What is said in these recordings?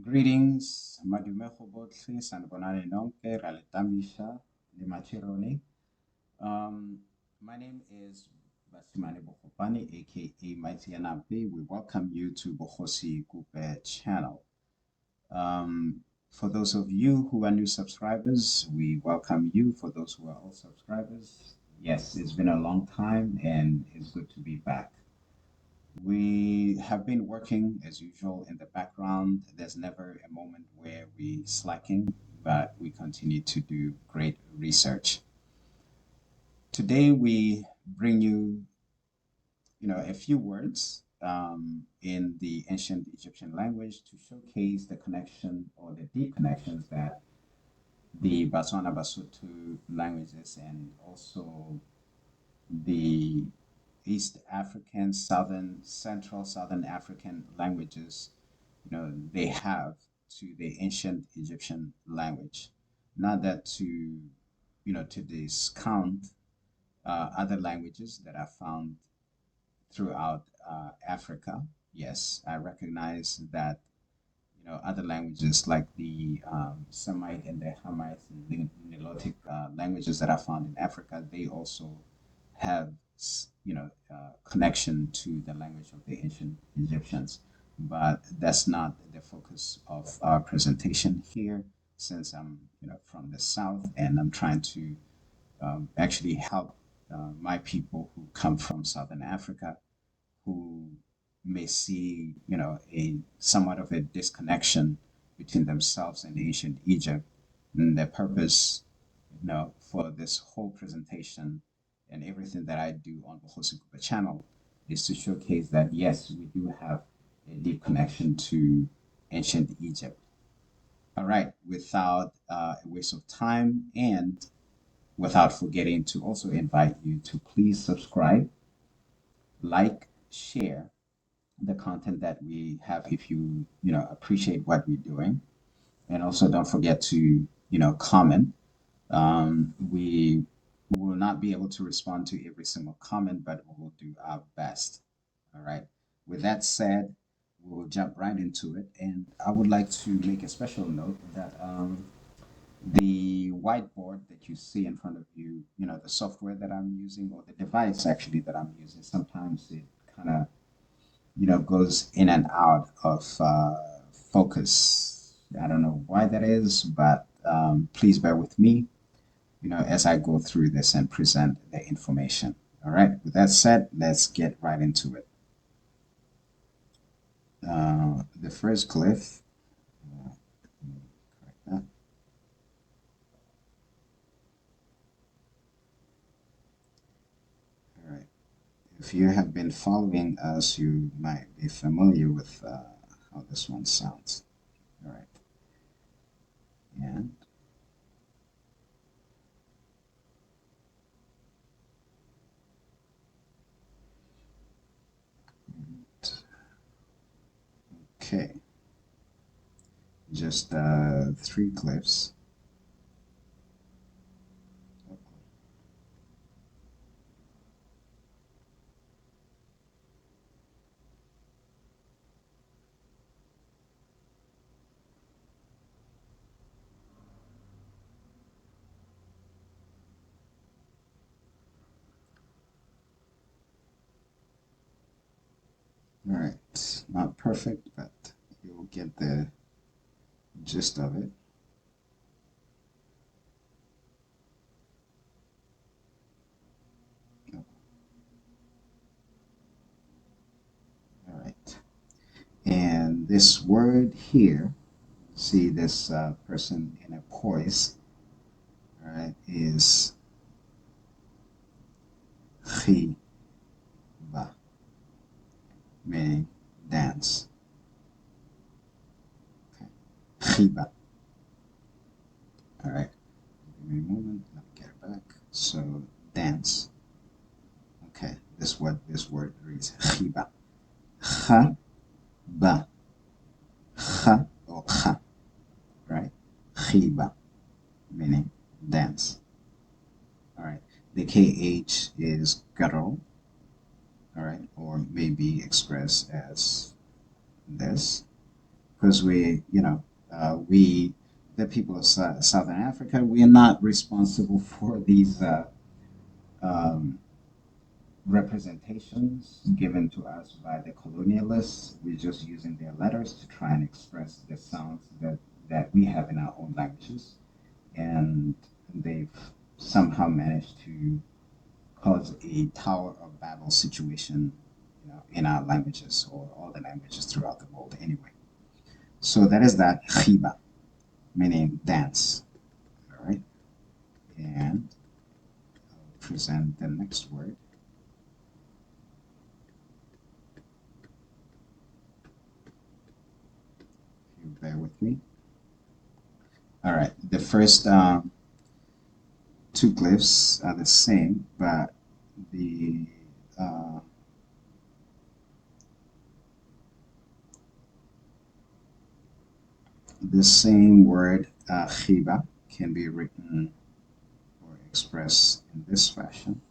Greetings, madume go botlhe, sanibonani nonke, ra le tamisha, le machironi. My name is Basimane Bokopani, aka Mighty Anape. We welcome you to Bohosi Kupe channel. For those of you who are new subscribers, we welcome you. For those who are old subscribers, yes, it's been a long time and it's good to be back. We have been working as usual in the background. There's never a moment where we slacking, but we continue to do great research. Today we bring you, a few words in the ancient Egyptian language to showcase the connection or the deep connections that the Botswana-Basotho languages and also the East African, Southern African languages, they have to the ancient Egyptian language. Not that to discount other languages that are found throughout Africa. Yes, I recognize that, other languages like the Semite and the Hamite and the Nilotic languages that are found in Africa, they also have connection to the language of the ancient Egyptians. But that's not the focus of our presentation here, since I'm from the south and I'm trying to actually help my people who come from Southern Africa, who may see a somewhat of a disconnection between themselves and ancient Egypt. And the purpose for this whole presentation and everything that I do on the Kgeba channel is to showcase that yes, we do have a deep connection to ancient Egypt. All right, without a waste of time and without forgetting to also invite you to please subscribe, like, share the content that we have if you appreciate what we're doing, and also don't forget to comment. We will not be able to respond to every single comment, but we will do our best. All right. With that said, we will jump right into it. And I would like to make a special note that the whiteboard that you see in front of you, the software that I'm using or the device actually that I'm using, sometimes it kind of, goes in and out of focus. I don't know why that is, but please bear with me as I go through this and present the information. All right, with that said, let's get right into it. The first glyph, all right. If you have been following us, you might be familiar with how this one sounds. All right, and okay, just three glyphs. All right, not perfect, but you'll get the gist of it. All right, and this word here, see this person in a poise, all right, is Khiba, meaning dance. Okay. Khiba. All right. Give me a moment. Let me get it back. So dance. Okay. This word reads Khiba. Ha ba. Ha or ha. Right. Khiba, meaning dance. All right. The KH is guttural. All right. Or may be expressed as this. because we, the people of Southern Africa, we are not responsible for these um, representations given to us by the colonialists. We're just using their letters to try and express the sounds that we have in our own languages. And they've somehow managed to cause a Tower of Babel situation, in our languages or all the languages throughout the world anyway. So that is that Khiba, meaning dance. All right. And I'll present the next word. If you bear with me. All right. The first two glyphs are the same, but the uh, the same word Khiba can be written or expressed in this fashion.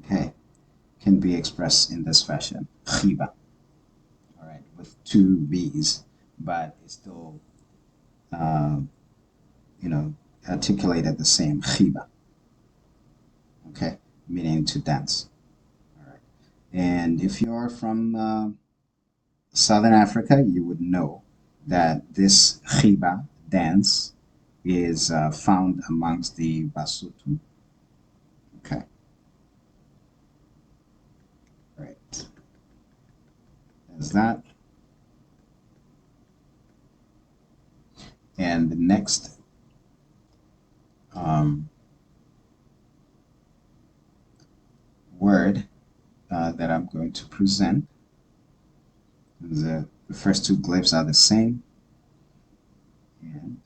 Okay, can be expressed in this fashion, Khiba. All right, with two B's, but it's still, um, you know, articulated the same, Khiba. Okay, meaning to dance. All right, and if you're from Southern Africa, you would know that this Khiba dance is found amongst the Basotho. Okay, right. There's that. And the next um, word that I'm going to present, the first two glyphs are the same. And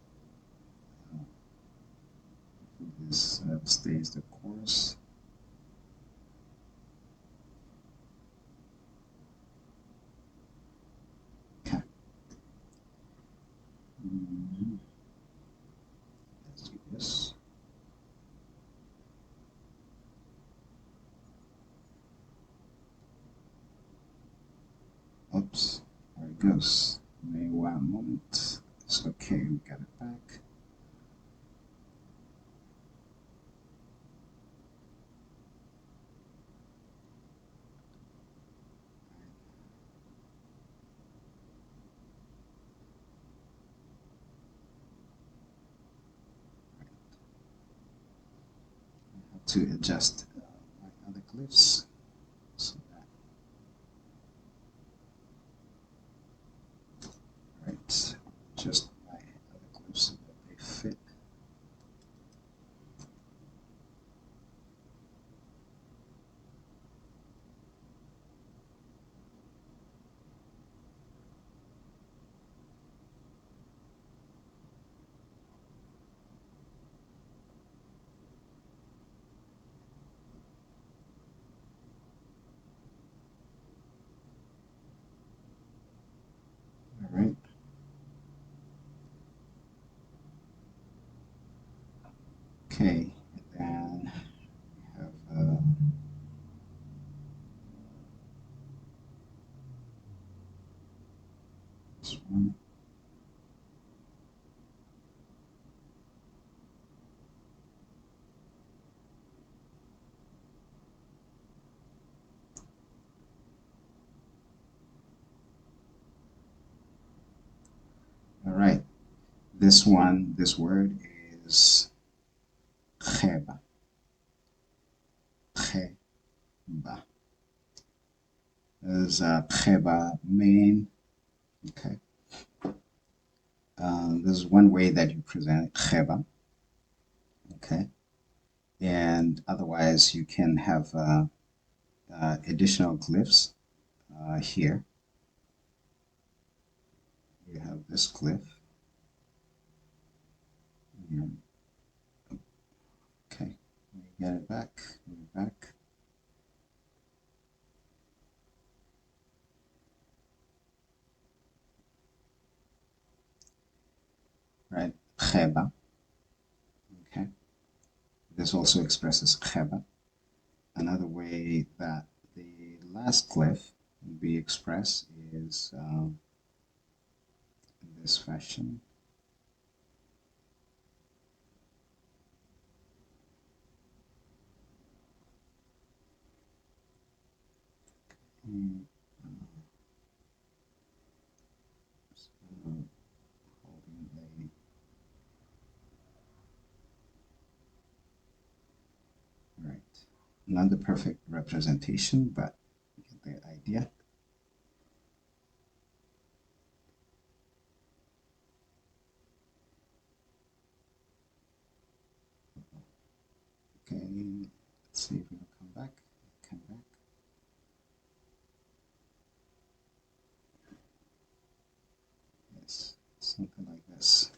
this stays the course. Okay. Let's do this. Oops, there it goes. Maybe 1 moment. It's okay, we got it back. I have to adjust my other glyphs so that, right, just my other glyphs so that they fit. All right. Okay, and then we have this one. All right, this word is Kgeba. Kgeba. There's Kgeba main. Okay. This is one way that you present Kgeba. Okay. And otherwise, you can have additional glyphs here. You have this glyph. And, okay. Let me get it back. Get it back. Kgeba. Okay. This also expresses Kgeba. Another way that the last glyph will be expressed is in this fashion. Mm, holding a, right. Not the perfect representation, but you get the idea. Okay, let's see if it'll come back. Come back. Yes, something like this.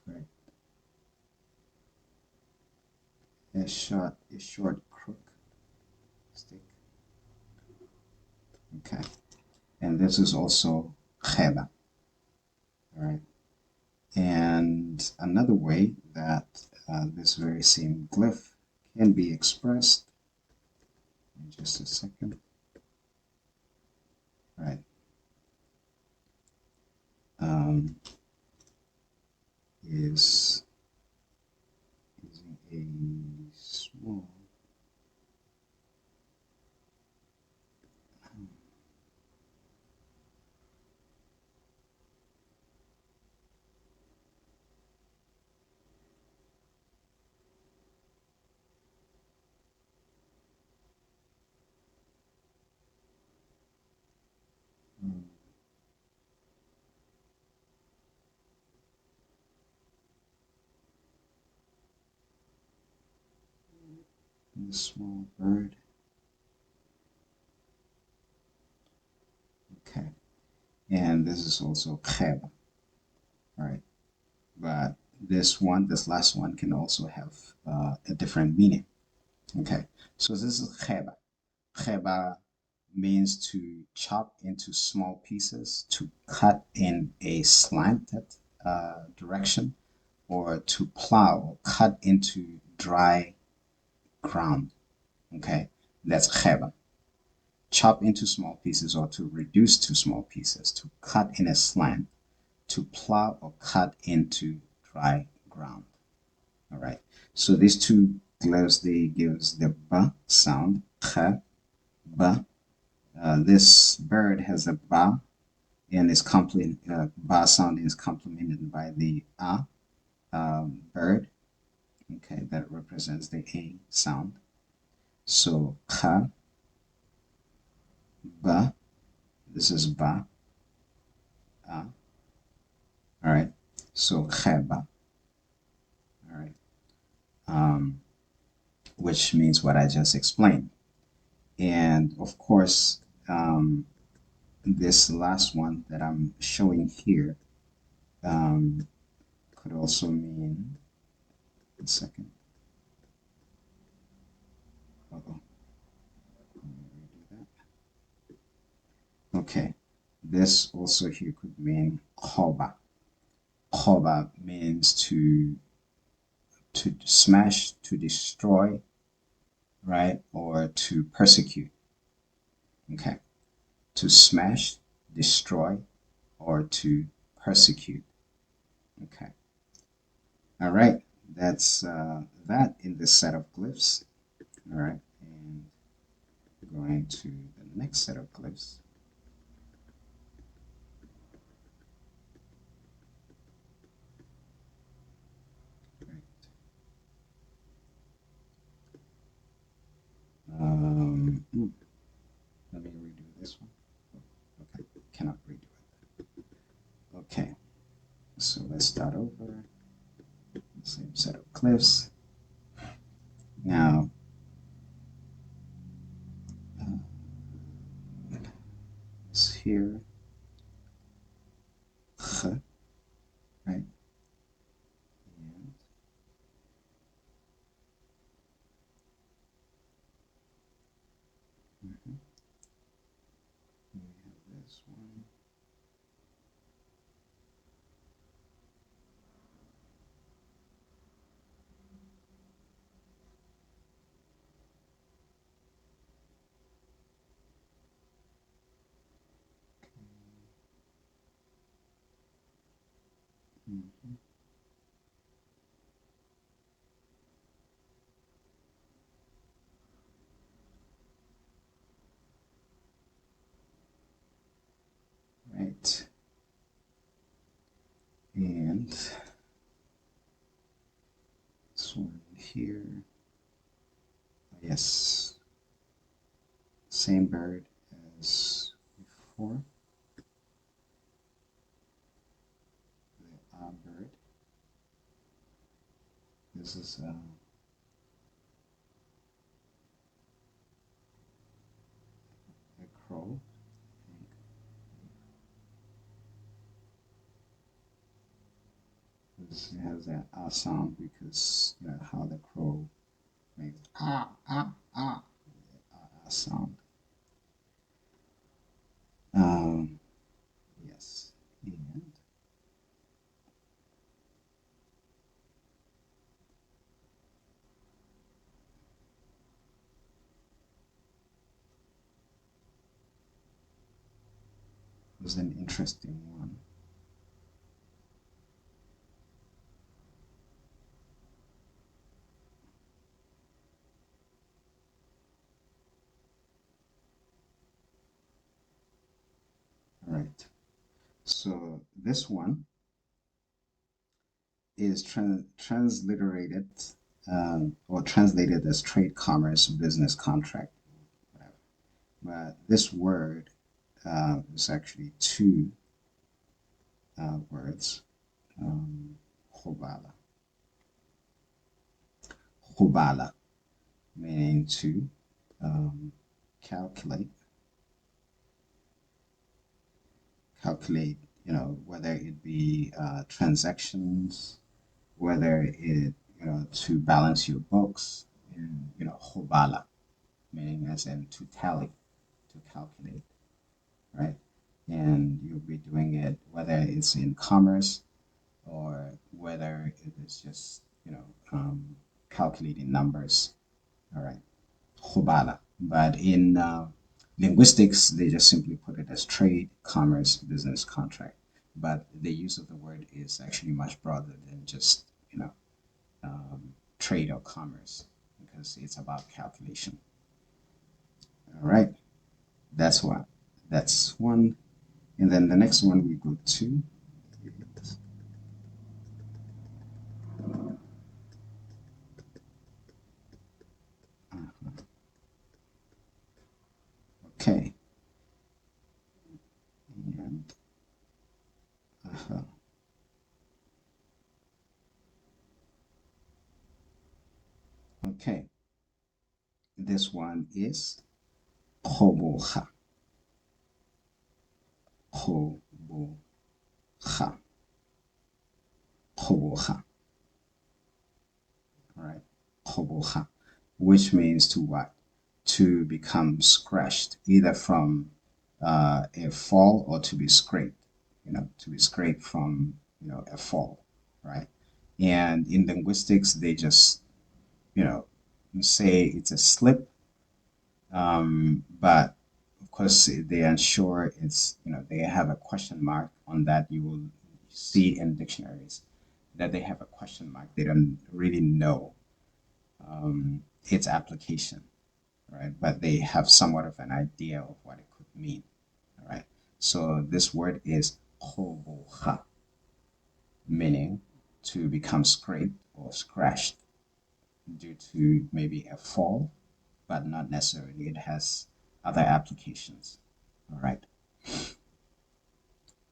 Right. A short crook stick. Okay. And this is also Kgeba. All right. And another way that this very same glyph can be expressed, in just a second, right, is using a small, small bird. Okay. And this is also Kgeba, right? But this last one can also have a different meaning. Okay. So this is Kgeba. Kgeba means to chop into small pieces, to cut in a slanted direction, or to plow or cut into dry ground. Okay, that's Kgeba. Chop into small pieces or to reduce to small pieces, to cut in a slant, to plow or cut into dry ground. All right. So these two glyphs, they gives the b sound, kh, b. This bird has a ba, and is ba sound is complemented by the a bird. Okay, that represents the a sound. So kha, ba. This is ba, a. All right. So kheba. All right. Um, which means what I just explained. And of course, this last one that I'm showing here um, could also mean, a second. Uh-oh. Okay, this also here could mean Kgoba. Kgoba means to smash, to destroy, right, or to persecute. Okay, to smash, destroy, or to persecute. Okay, all right, that's that in this set of glyphs. All right, and going to the next set of glyphs. Right. Let me redo this one. Okay, cannot redo it. Okay, so let's start over. Same set of glyphs. Now, it's here, ch, right? And we have this one. Mhm. Right. And this one here. Yes. Same bird as before. The bird. This is a crow. This has that sound because you know how the crow makes sound. Um, yes. And was an interesting one. All right. So this one is transliterated or translated as trade, commerce, business, contract, whatever. But this word is actually two words. Um, Khobala. Khobala, meaning to um, calculate, calculate, you know, whether it be transactions, whether it, you know, to balance your books, and, you know, Khobala, meaning as in to tally, to calculate, right? And you'll be doing it whether it's in commerce or whether it is just, you know, calculating numbers, all right? Khobala. But in linguistics, they just simply put it as trade, commerce, business, contract. But the use of the word is actually much broader than just, you know, trade or commerce because it's about calculation. All right, that's one. That's one. And then the next one we go to. Okay. And, uh, okay. This one is Kgoboga. Kgoboga. Kgoboga. All right. Kgoboga, which means to what? To become scratched, either from a fall or to be scraped, you know, to be scraped from, you know, a fall, right? And in linguistics, they just, you know, say it's a slip, but of course they ensure it's, you know, they have a question mark on that. You will see in dictionaries that they have a question mark. They don't really know its application, right? But they have somewhat of an idea of what it could mean, all right? So this word is Kgoboga, meaning to become scraped or scratched due to maybe a fall, but not necessarily. It has other applications. All right.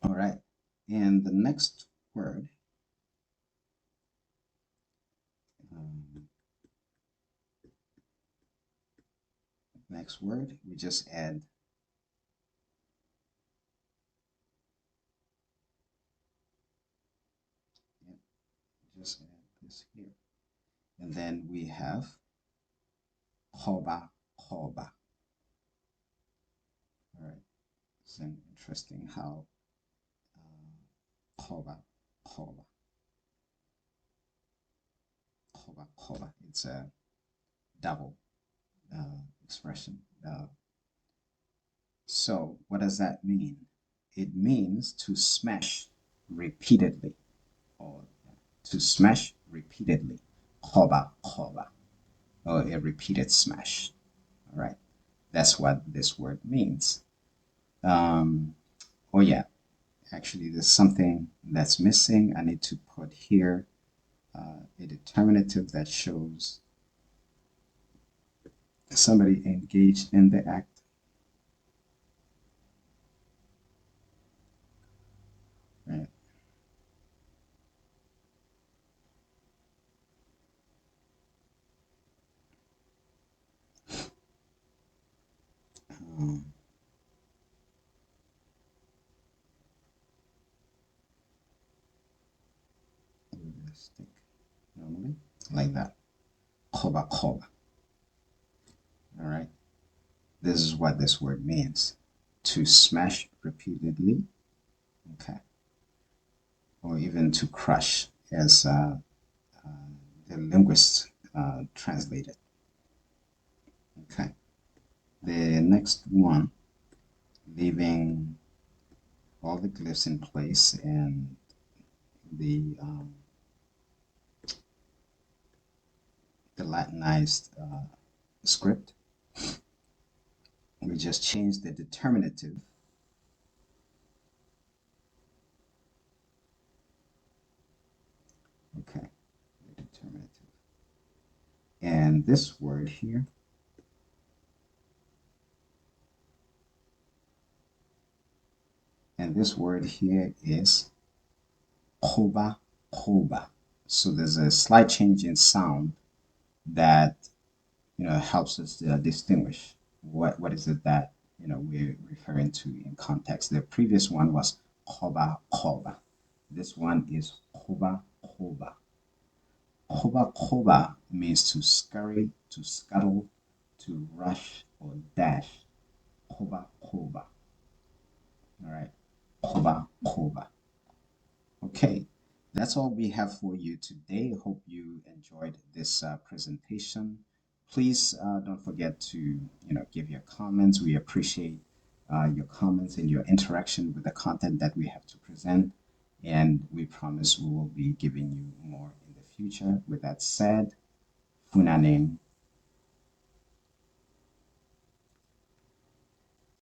All right. And the next word, um, we just add, yeah, just add this here. And then we have Kgoba, Kgoba. All right. It's interesting how Kgoba, Kgoba, Kgoba, Kgoba. It's a double expression. So what does that mean? It means to smash repeatedly. or to smash repeatedly. Kgoba, kgoba, or a repeated smash. All right, that's what this word means. Um, oh yeah, actually, there's something that's missing. I need to put here a determinative that shows somebody engaged in the act. Right. Um, Linguistic, normally, like that. Kgoba, kgoba. All right. This is what this word means. To smash repeatedly, okay, or even to crush, as the linguist translated. Okay. The next one, leaving all the glyphs in place and the Latinized script. We just change the determinative. Okay, the determinative. And this word here, is Kgoba, Kgoba. So there's a slight change in sound that helps us distinguish what is it that we're referring to in context. The previous one was Kgoba, Kgoba. This one is Kgoba, Kgoba. Kgoba, Kgoba means to scurry, to scuttle, to rush or dash. Kgoba, Kgoba. All right. Kgoba, Kgoba. Okay, that's all we have for you today. Hope you enjoyed this presentation. Please don't forget to give your comments. We appreciate your comments and your interaction with the content that we have to present, and we promise we will be giving you more in the future. With that said, Funanin